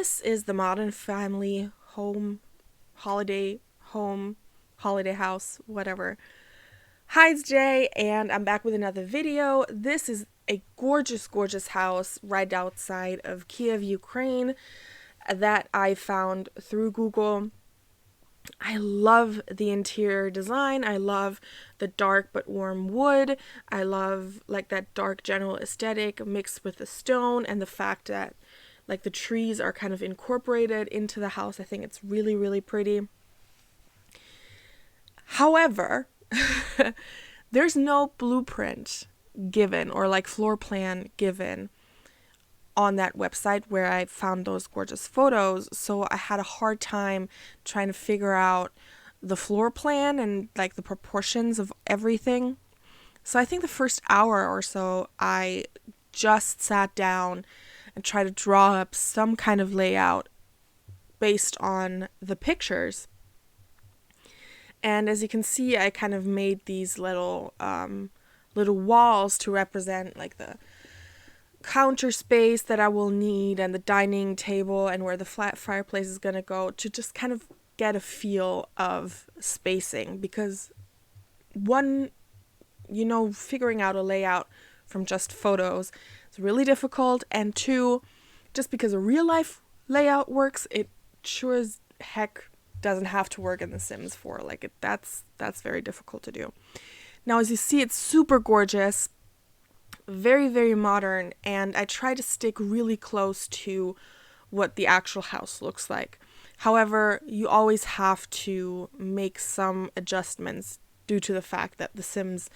This is the Modern Family holiday house, whatever. Hi, it's Jay, and I'm back with another video. This is a gorgeous, gorgeous house right outside of Kyiv, Ukraine, that I found through Google. I love the interior design. I love the dark but warm wood. I love like that dark general aesthetic mixed with the stone and the fact that like the trees are kind of incorporated into the house. I think it's really, really pretty. However, there's no blueprint given or like floor plan given on that website where I found those gorgeous photos. So I had a hard time trying to figure out the floor plan and like the proportions of everything. So I think the first hour or so I just sat down and tried to draw up some kind of layout based on the pictures. And as you can see, I kind of made these little walls to represent like the counter space that I will need and the dining table and where the flat fireplace is going to go, to just kind of get a feel of spacing, because one, figuring out a layout from just photos is really difficult, and two, just because a real life layout works, it sure as heck doesn't have to work in The Sims 4. That's very difficult to do. Now, as you see, it's super gorgeous, very, very modern, and I try to stick really close to what the actual house looks like. However, you always have to make some adjustments due to the fact that The Sims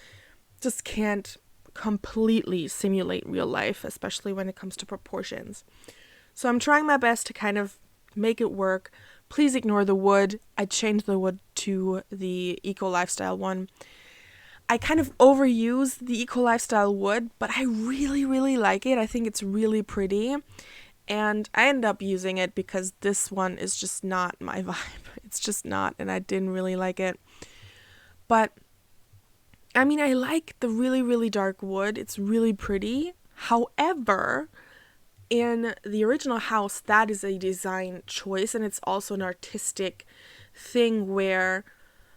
just can't completely simulate real life, especially when it comes to proportions. So I'm trying my best to kind of make it work. Please ignore the wood. I changed the wood to the eco lifestyle one. I kind of overuse the eco lifestyle wood, but I really, really like it. I think it's really pretty, and I end up using it because this one is just not my vibe. It's just not, and I didn't really like it. But I mean, I like the really, really dark wood. It's really pretty. However, in the original house, that is a design choice, and it's also an artistic thing where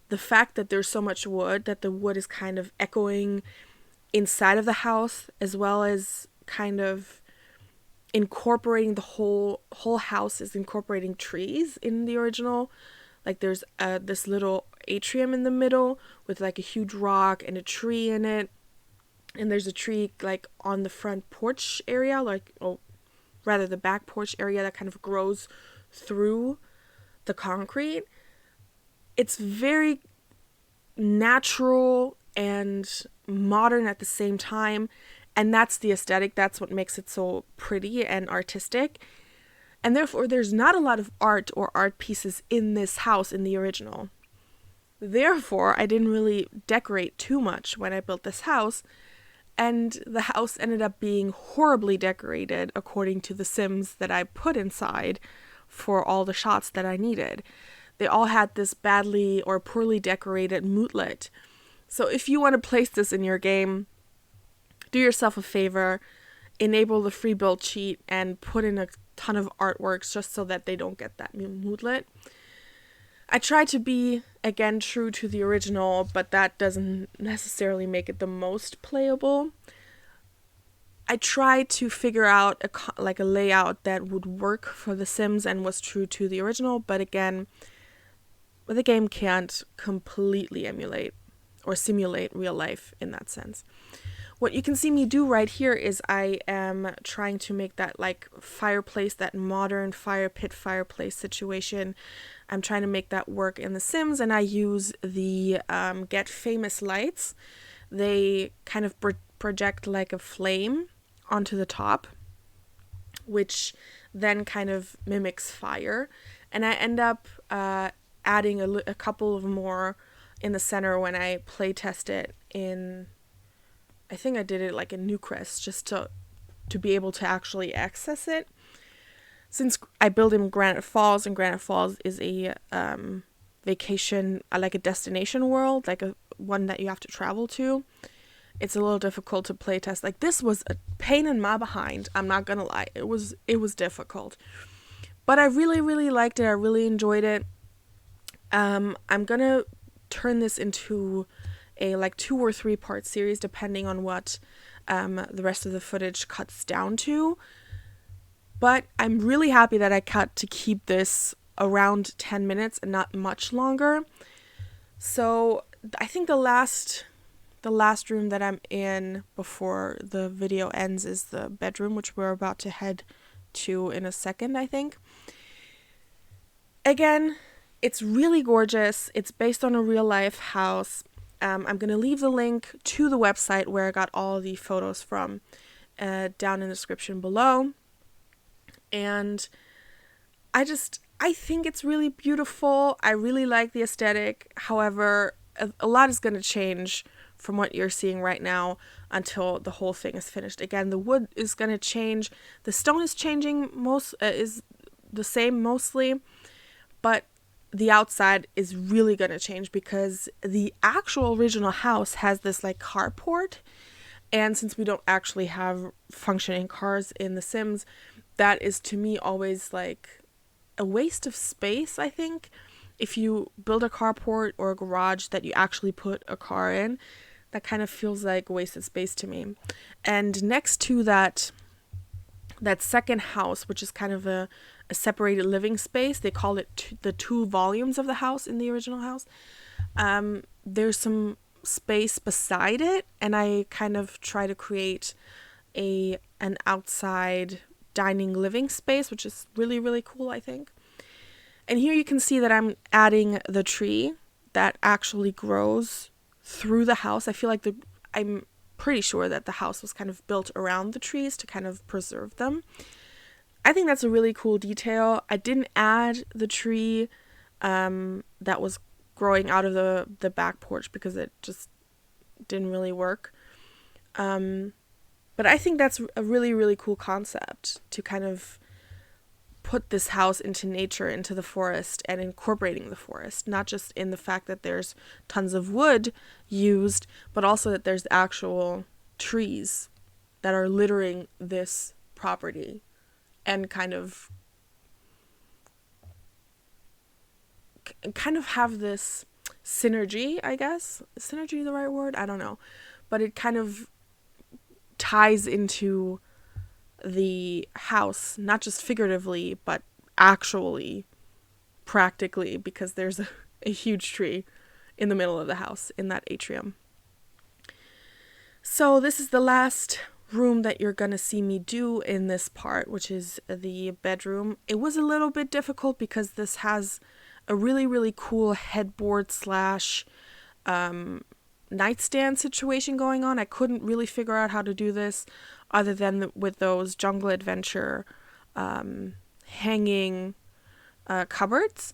the fact that there's so much wood, that the wood is kind of echoing inside of the house, as well as kind of incorporating the whole house is incorporating trees in the original. Like there's this little atrium in the middle with like a huge rock and a tree in it, and there's a tree like on the front porch area, rather the back porch area, that kind of grows through the concrete. It's very natural and modern at the same time, and that's the aesthetic. That's what makes it so pretty and artistic. And therefore, there's not a lot of art or art pieces in this house in the original. Therefore, I didn't really decorate too much when I built this house, and the house ended up being horribly decorated according to the Sims that I put inside for all the shots that I needed. They all had this badly or poorly decorated moodlet. So if you want to place this in your game, do yourself a favor, enable the free build cheat and put in a ton of artworks just so that they don't get that moodlet. I tried to be, again, true to the original, but that doesn't necessarily make it the most playable. I tried to figure out a layout that would work for The Sims and was true to the original, but again, the game can't completely emulate or simulate real life in that sense. What you can see me do right here is I am trying to make that like fireplace, that modern fire pit fireplace situation. I'm trying to make that work in The Sims, and I use the Get Famous lights. They kind of project like a flame onto the top, which then kind of mimics fire. And I end up adding a couple of more in the center when I play test it in, I think I did it like in Newcrest, just to be able to actually access it. Since I build in Granite Falls, and Granite Falls is a vacation, like a destination world, like a one that you have to travel to, it's a little difficult to play test. Like, this was a pain in my behind, I'm not gonna lie. It was difficult. But I really, really liked it. I really enjoyed it. I'm gonna turn this into a like 2 or 3 part series depending on what the rest of the footage cuts down to. But I'm really happy that I cut to keep this around 10 minutes and not much longer. So I think the last room that I'm in before the video ends is the bedroom, which we're about to head to in a second, I think. Again, it's really gorgeous. It's based on a real life house. I'm going to leave the link to the website where I got all the photos from down in the description below. And I think it's really beautiful. I really like the aesthetic. However, a lot is going to change from what you're seeing right now until the whole thing is finished. Again, the wood is going to change. The stone is changing, is the same mostly, but the outside is really going to change because the actual original house has this like carport, and since we don't actually have functioning cars in The Sims, that is to me always like a waste of space, I think. If you build a carport or a garage that you actually put a car in, that kind of feels like wasted space to me. And next to that second house, which is kind of a separated living space, they call it the 2 volumes of the house in the original house. There's some space beside it, and I kind of try to create an outside dining living space, which is really, really cool, I think. And here you can see that I'm adding the tree that actually grows through the house. I feel like I'm pretty sure that the house was kind of built around the trees to kind of preserve them. I think that's a really cool detail. I didn't add the tree that was growing out of the back porch because it just didn't really work. But I think that's a really, really cool concept to kind of put this house into nature, into the forest, and incorporating the forest, not just in the fact that there's tons of wood used, but also that there's actual trees that are littering this property and kind of have this synergy, I guess. Is synergy the right word? I don't know. But it kind of ties into the house, not just figuratively, but actually, practically, because there's a huge tree in the middle of the house in that atrium. So this is the last room that you're gonna see me do in this part, which is the bedroom. It was a little bit difficult because this has a really, really cool headboard slash nightstand situation going on. I couldn't really figure out how to do this other than with those Jungle Adventure hanging cupboards.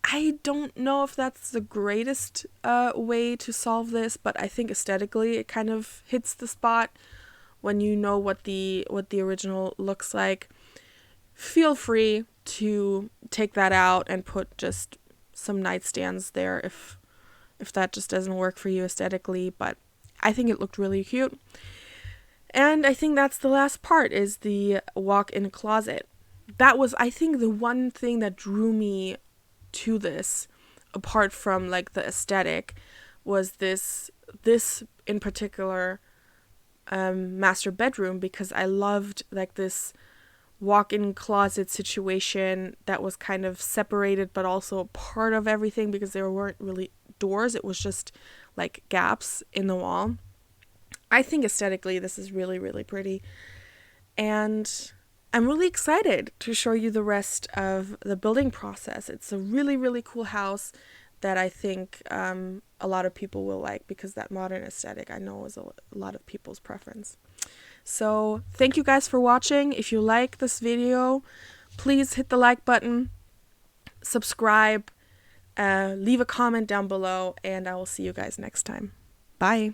I don't know if that's the greatest way to solve this, but I think aesthetically it kind of hits the spot when you know what the original looks like. Feel free to take that out and put just some nightstands there if that just doesn't work for you aesthetically, but I think it looked really cute. And I think that's the last part, is the walk-in closet. That was, I think, the one thing that drew me to this, apart from like the aesthetic, was this in particular master bedroom, because I loved like this walk-in closet situation that was kind of separated but also a part of everything, because there weren't really doors, it was just like gaps in the wall. I think aesthetically this is really, really pretty, and I'm really excited to show you the rest of the building process. It's a really, really cool house that I think a lot of people will like, because that modern aesthetic I know is a lot of people's preference. So thank you guys for watching. If you like this video, please hit the like button, subscribe, leave a comment down below, and I will see you guys next time. Bye.